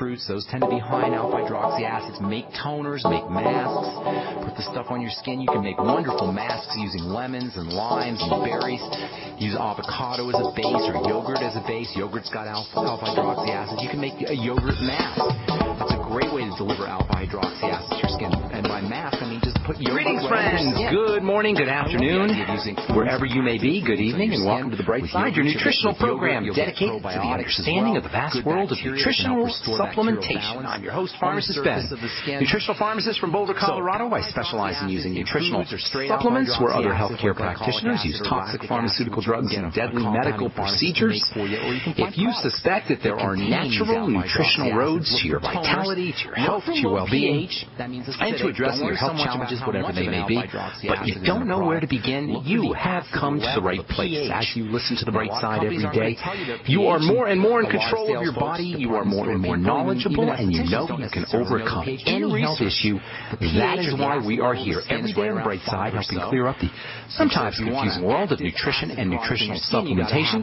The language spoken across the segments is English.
fruits, those tend to be high in alpha-hydroxy acids. Make toners, make masks, put the stuff on your skin. You can make wonderful masks using lemons and limes and berries. Use avocado as a base or yogurt as a base. Yogurt's got alpha-hydroxy acids. You can make a yogurt mask. That's a great way to deliver alpha-hydroxy acids to your skin. And by mask, I mean just put yogurt. Greetings, friends. Good morning, good afternoon, wherever you may be. Good evening, and welcome to the Brightside, your nutritional program dedicated to the understanding of the vast world of nutritional supplementation. I'm your host, Pharmacist Ben, nutritional pharmacist from Boulder, Colorado. I specialize in using nutritional supplements where other healthcare practitioners use toxic pharmaceutical drugs and deadly medical procedures. If you suspect that there are natural nutritional roads to your vitality, to your health, to your well-being, and to addressing your health challenges, whatever they may be, but you don't know where to begin, you have come to the right place. As you listen to the Brightside every day, you are more and more in control of your body, you are more and more knowledgeable, and you know you can overcome any health issue. That is why we are here every day on the Brightside, helping clear up the sometimes confusing world of nutrition and nutritional supplementation.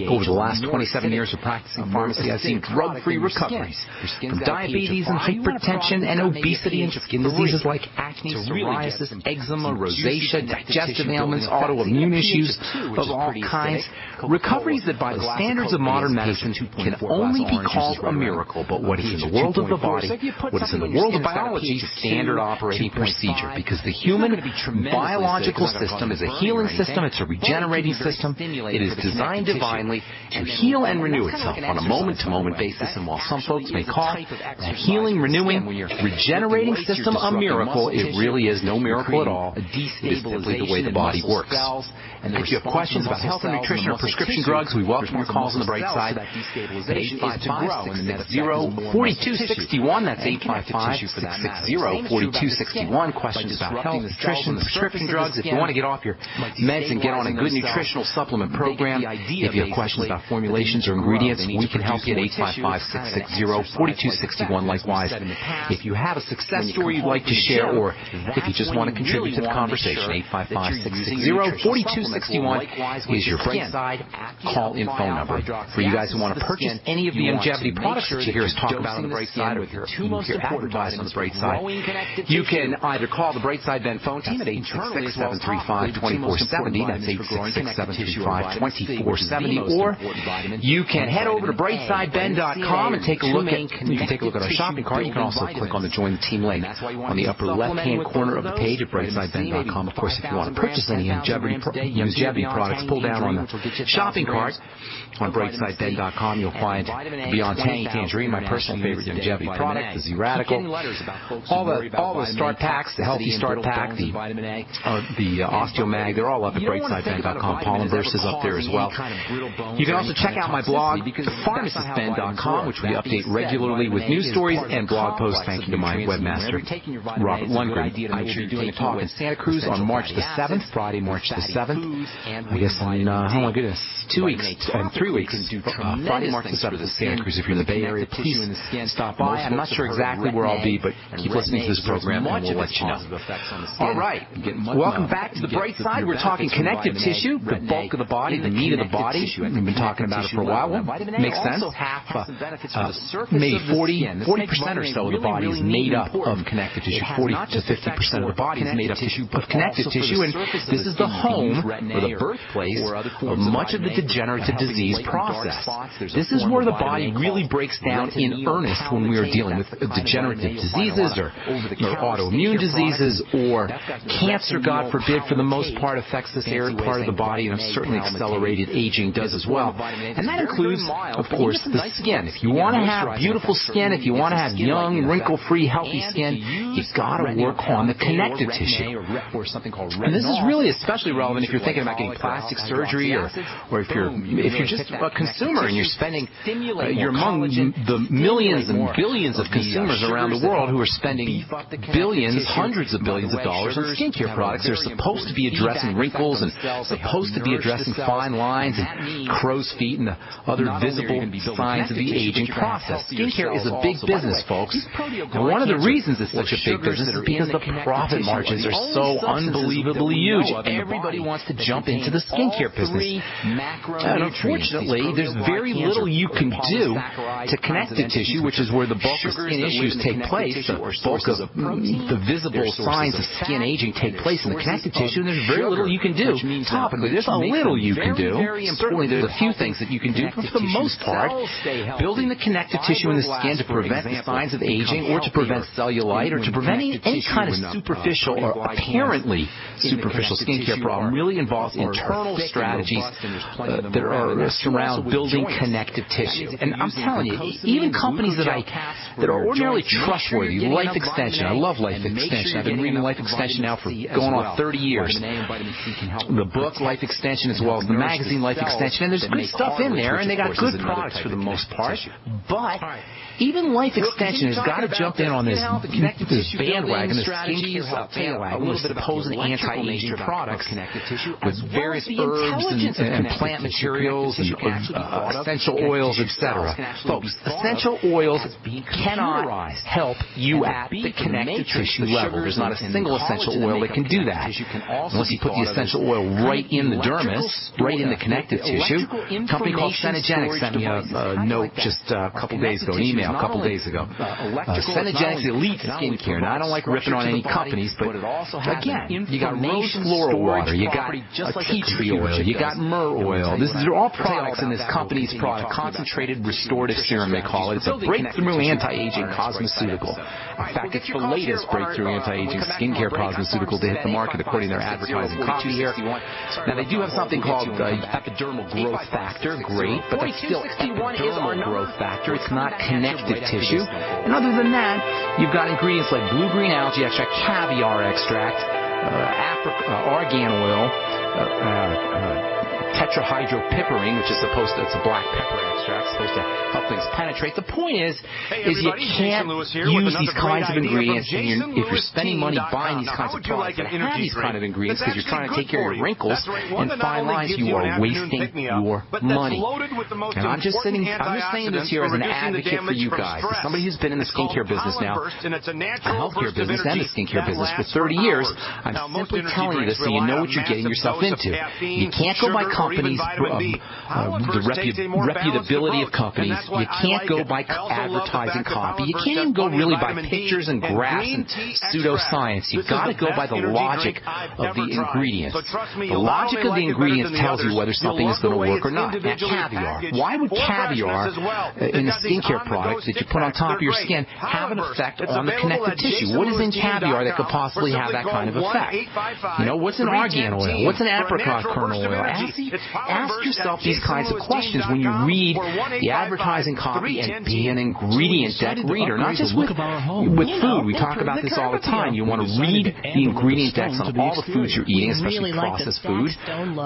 Over the last 27 years of practicing pharmacy, I've seen drug-free recoveries from diabetes and hypertension and obesity and skin diseases like acne, psoriasis, eczema, rosacea, digestive ailments, autoimmune issues of all kinds. Recoveries that by the standards of modern medicine can only be called a miracle, but what is in the world of the body, what is in the world of biology, standard operating procedure, because the human biological system is a healing system, it's a regenerating system, it is designed divinely to heal and renew itself on a moment-to-moment basis, and while some folks may call that healing, renewing, regenerating system a miracle, it really is no miracle at all. It is simply the way the body works. And if you have questions about health and nutrition or prescription drugs, we welcome your calls on the Brightside at 855-660-4261. That's 855-660-4261. Questions about health, nutrition, prescription drugs. If you want to get off your meds and get on a good nutritional supplement program, if you have questions about formulations or ingredients, we can help you at 855-660-4261. Likewise, if you have a success story you'd like to share, or if you just want to contribute to the conversation, 855-660-4261 is your Brightside call-in phone number. For you guys who want to purchase any of the longevity products that you hear us talk about on the Brightside, or you hear advertised on the Brightside, you can either call the Brightside Ben phone team at 866-735-2470. That's 866-735-2470. Or you can head over to brightsideben.com and take a look at our shopping cart. You can also click on the Join the Team link on the upper left-hand corner of the page at brightsideben.com. Of course, if you want to purchase any longevity products, pull down on the shopping cart on brightsideben.com. You'll find Beyond Tangerine, my personal favorite longevity product, the Z-Radical, all the start packs, the Healthy Start Pack, the Osteomag, they're all up at brightsideben.com. Pollen Burst is up there as well. You can also check out my blog, pharmacistben.com, which we update regularly with news stories and blog posts. Thank you to my webmaster, Robert Lundgren. I will be doing a talk in Santa Cruz on March the 7th, Friday, March the 7th. I guess in, oh my goodness, 2 weeks and 3 weeks. Friday, March the 7th in Santa Cruz. If you're in the Bay Area, please stop by. I'm not sure exactly where I'll be, but keep listening to this program and we'll let you know. All right. Welcome back to the Brightside. We're talking connective tissue, the bulk of the body, the meat of the body. We've been talking about it for a while. Well, makes sense. Maybe 40% or so of the body is made up of connective tissue. 40 to 50% of the body is made up of connective tissue, and this is the home or the birthplace of much of the degenerative disease process. This is where the body really breaks down in earnest when we are dealing with degenerative diseases or autoimmune diseases, or cancer, God forbid, for the most part affects this area part of the body, and certainly accelerated aging does as well. And that includes, of course, the skin. If you want to have beautiful skin, if you want to have young, wrinkle-free, healthy skin, you've got to work on the connective tissue. And this is really especially relevant if you're thinking about getting plastic surgery, or if you're just a consumer and you're spending, you're among the millions and billions of consumers around the world who are spending billions, hundreds of billions of dollars on skincare products. They're supposed to be addressing wrinkles and supposed to be addressing fine lines and crow's feet and the other visible signs of the aging process. Skincare is a big business, folks. And one of the reasons it's such a big business is because the profit margins are so unbelievably huge. Everybody wants to jump into the skincare business. And unfortunately, there's very little you can do to connective tissue, which is where the bulk of skin issues take place. The bulk of the visible signs of skin aging take place in the connective tissue, and there's very little you can do topically. There's a little you can do. Certainly, there's a few things that you can do, but for the most part, building the connective tissue in the skin to prevent the signs of aging, or to prevent cellulite, or to prevent any kind of superficial or apparently superficial skincare problem really involves internal strategies that are surround building connective tissue. And I'm telling you, even companies that are ordinarily trustworthy, Life Extension, I love Life Extension. I've been reading Life Extension now for going on 30 years. The book Life Extension, as well as the magazine Life Extension, and there's good stuff in there, and they got good products for the most part. But even Life Extension has got to jump in on this bandwagon, this skincare bandwagon, with supposed anti-aging products with various herbs and plant materials and essential oils, etc. Folks, essential oils cannot help you at the connective tissue level. There's not a single essential oil that can do that. Unless you put the essential oil right in the dermis, right in the connective tissue. A company called Senegenics sent me a note just a couple days ago, an email a couple days ago. Senegenics Elite Skincare. Now, I don't like ripping on any companies, but again, you got rose floral water, you got tea tree oil, you got myrrh oil. These are all products in this company's product, concentrated restorative serum, they call it. It's a breakthrough anti-aging cosmeceutical. In fact, it's the latest breakthrough anti-aging skincare cosmeceutical to hit the market, according to their advertising copy here. Now, they do have something called epidermal growth factor. Great, but that's still epidermal growth factor. It's not connective tissue. And other than that, you've got ingredients like blue-green algae extract, caviar extract, argan oil, tetrahydropiperine, which is it's a black pepper extract, supposed to help things penetrate. The point is you can't use these kinds of ingredients, and if you're spending money buying these kinds of products that have these kind of ingredients because you're trying to take care of your wrinkles and fine lines, you are wasting your money. And I'm just saying this here as an advocate for you guys, as somebody who's been in the skincare business now, the healthcare business and the skincare business for 30 years. I'm simply telling you this so you know what you're getting yourself into. You can't go by companies, the reputability of companies. You can't go by advertising copy. You can't even go really by pictures and graphs and pseudoscience. You've got to go by the logic of the ingredients. The logic of the ingredients tells you whether something is going to work or not. Now, caviar. Why would caviar in a skincare product that you put on top of your skin have an effect on the connective tissue? What is in caviar that could possibly have that kind of effect? You know, what's in argan oil? What's in apricot kernel oil? Ask yourself these kinds of questions when you read the advertising copy, and be an ingredient deck reader, not just with food. We talk about this all the time. You want to read the ingredient decks on all the foods you're eating, especially processed food,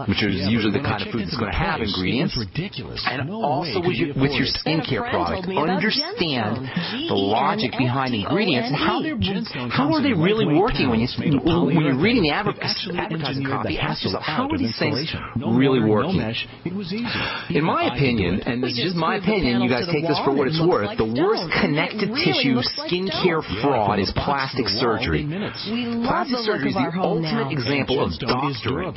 which is usually the kind of food that's going to have ingredients. And also with your skincare product, understand the logic behind ingredients and how are they really working when you're reading the advertising copy. Ask yourself, how are these things really working? In my opinion, and this is just my opinion, you guys take this for what it's worth, the worst connective tissue skincare fraud is plastic surgery. Plastic surgery is the ultimate example of doctoring.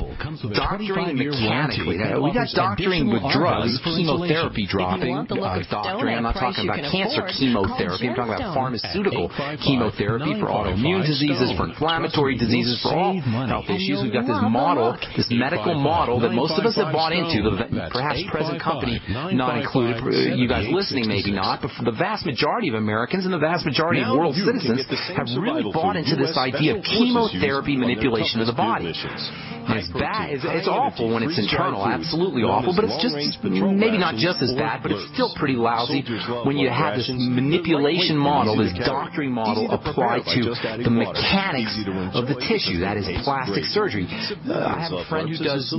Doctoring mechanically. We got doctoring with drugs, chemotherapy doctoring. I'm not talking about cancer chemotherapy. I'm talking about pharmaceutical chemotherapy for autoimmune diseases, for inflammatory diseases, for all health issues. We've got this model, this medical model that most of us have bought into, perhaps present company not included, you guys listening maybe not, but for the vast majority of Americans and the vast majority of world citizens have really bought into this idea of chemotherapy manipulation of the body. And it's bad. It's awful when it's internal, absolutely awful, but it's just maybe not just as bad, but it's still pretty lousy when you have this manipulation model, this doctoring model applied to the mechanics of the tissue. That is plastic surgery. I have a friend who does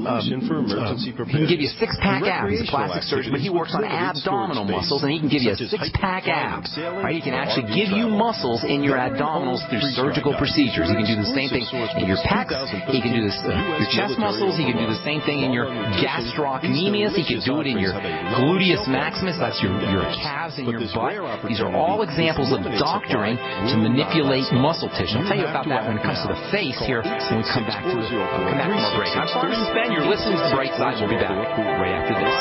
He can give you six-pack abs. He's a plastic surgeon, but he works on abdominal muscles, and he can give you a six-pack abs. Right? He can actually give you muscles in your abdominals through surgical procedures. He can do the same thing in your pecs. He can do this your chest muscles. He can do the same thing in your gastrocnemius. He can do it in your gluteus maximus. That's your calves and your butt. These are all examples of doctoring to manipulate muscle tissue. I'll tell you about that when it comes to the face here when we come back from our break. I'm Sergeant Ben. You're listening to Brightside. We'll be back right after this.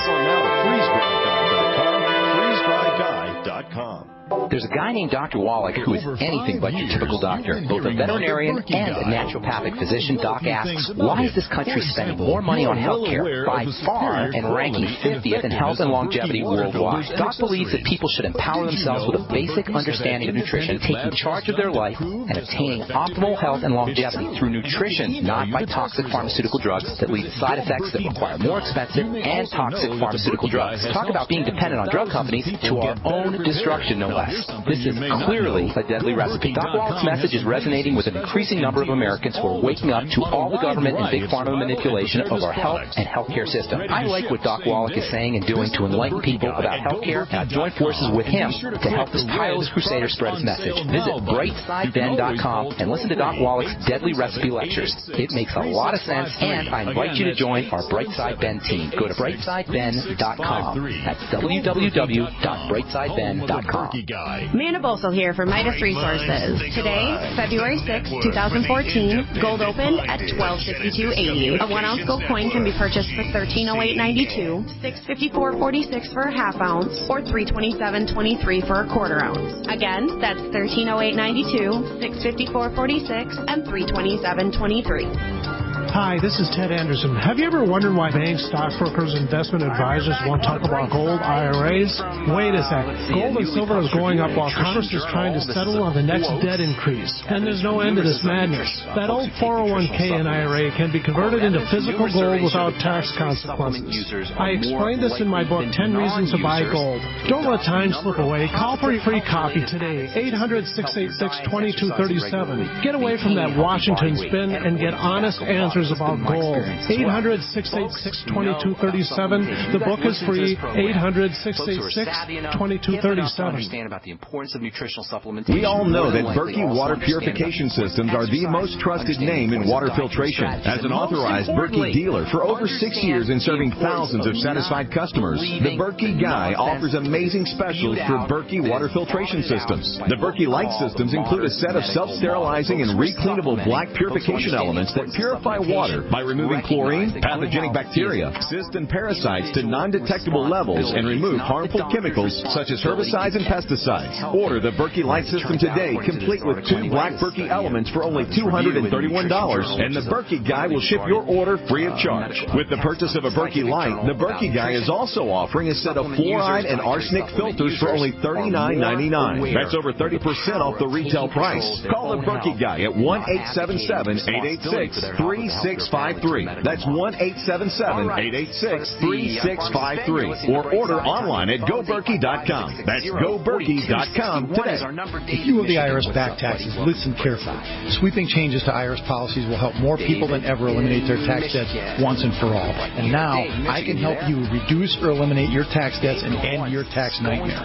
FreezeDryGuy.com. There's a guy named Dr. Wallach who is anything but your typical doctor. Both a veterinarian and a naturopathic physician, Doc asks, why is this country spending more money on health care by far and ranking 50th in health and longevity worldwide? Doc believes that people should empower themselves with a basic understanding of nutrition, taking charge of their life, and obtaining optimal health and longevity through nutrition, not by toxic pharmaceutical drugs that lead to side effects that require more expensive and toxic pharmaceutical drugs. Talk about being dependent on drug companies to our own destruction, no less. This is clearly a deadly recipe. Doc Wallach's message is resonating with an increasing number of Americans who are waking up to all the government and big pharma manipulation of our health and healthcare system. I like what Doc Wallach is saying and doing to enlighten people about healthcare, and I've joined forces with him to help this tireless crusader spread his message. Visit BrightSideBen.com and listen to Doc Wallach's deadly recipe lectures. It makes a lot of sense, and I invite you to join our Brightside Ben team. Go to BrightSideBen.com. That's www.BrightSideBen.com. Amanda Bosel here for Midas Resources. Today, February 6, 2014, gold opened at $12.6280. A 1-ounce gold coin can be purchased for $13.0892, $654.46 for a half ounce, or $327.23 for a quarter ounce. Again, that's $13.0892, $654.46, and $327.23. Hi, this is Ted Anderson. Have you ever wondered why banks, stockbrokers, investment advisors won't talk about gold IRAs? Wait a second. Gold and silver is going up while Congress is trying to settle on the next debt increase. And there's no end to this madness. That old 401k and IRA can be converted into physical gold without tax consequences. I explained this in my book, 10 Reasons to Buy Gold. Don't let time slip away. Call for a free copy today, 800-686-2237. Get away from that Washington spin and get honest answers about gold. 800-686-2237. The book is free. 800-686-2237. We all know that Berkey water purification systems are the most trusted name in water filtration. As an authorized Berkey dealer for over 6 years and serving thousands of satisfied customers, the Berkey Guy offers amazing specials for Berkey water filtration systems. The Berkey Light systems include a set of self-sterilizing and recleanable black purification elements that purify water by removing chlorine, pathogenic bacteria, cysts, and parasites to non-detectable levels and remove harmful chemicals such as herbicides and pesticides. Order the Berkey Light system today, complete with 2 black Berkey elements for only $231, and the Berkey Guy will ship your order free of charge. With the purchase of a Berkey Light, the Berkey Guy is also offering a set of fluoride and arsenic filters for only $39.99. That's over 30% off the retail price. Call the Berkey Guy at 1-877-886-3653. That's 1-877-886-3653. Or order online at GoBerkey.com. That's GoBerkey.com today. If you owe the IRS back taxes, listen carefully. Sweeping changes to IRS policies will help more people than ever eliminate their tax debts once and for all. And now, I can help you reduce or eliminate your tax debts and end your tax nightmare.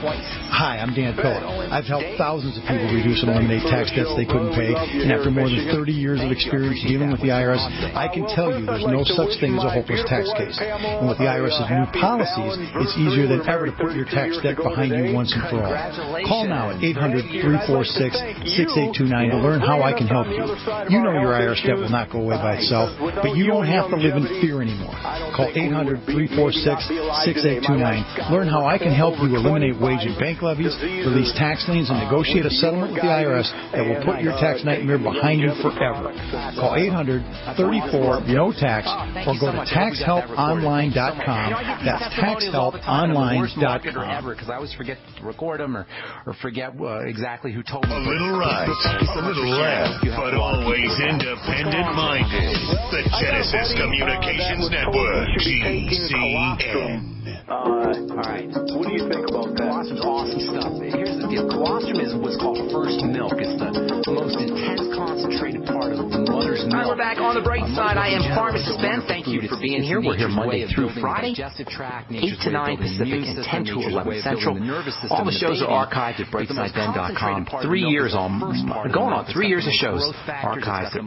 Hi, I'm Dan Phillip. I've helped thousands of people reduce and eliminate tax debts they couldn't pay. And after more than 30 years of experience dealing with the IRS, I can tell you there's no such thing as a hopeless tax case. And with the IRS's new policies, it's easier than ever to put your tax debt behind you once and for all. Call now at 800-346-6829 to learn how I can help you. You know your IRS debt will not go away by itself, but you don't have to live in fear anymore. Call 800-346-6829. Learn how I can help you eliminate wage and bank levies, release tax liens, and negotiate a settlement with the IRS that will put your tax nightmare behind you forever. Call 800-34-NO-TAX or go to TaxHelpOnline.com. That's TaxHelpOnline.com. Because I always forget to record them or forget exactly who told me. A little right, a little left, but always independent-minded. The Genesis Communications Network, GCN. All right. What do you think about that? Colostrum's awesome stuff. Here's the deal. Colostrum is what's called first milk. It's the most intense concentrated part of the mother's milk. we're back on the bright side. I am Pharmacist Ben. Thank you for being here. We're here Monday through Friday, 8 to 9 Pacific and 10 to 11 Central. All the shows are archived at brightsideben.com. 3 years going on 3 years of shows archived at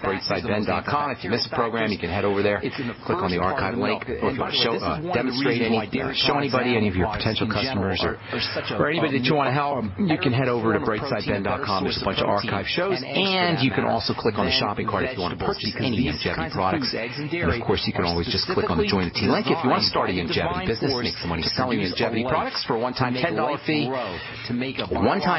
brightsideben.com. If you miss a program, you can head over there, click on the archive link. Or if you want to show anybody, any of your potential customers or anybody that you want to help, you can head over to brightsideben.com. There's a bunch of archive shows, and you can also click on the shopping cart if you want to purchase any longevity products. And of course, you can always just click on the Join the Team link if you want to start a longevity business, make some money selling longevity products for a one-time $10 fee. One-time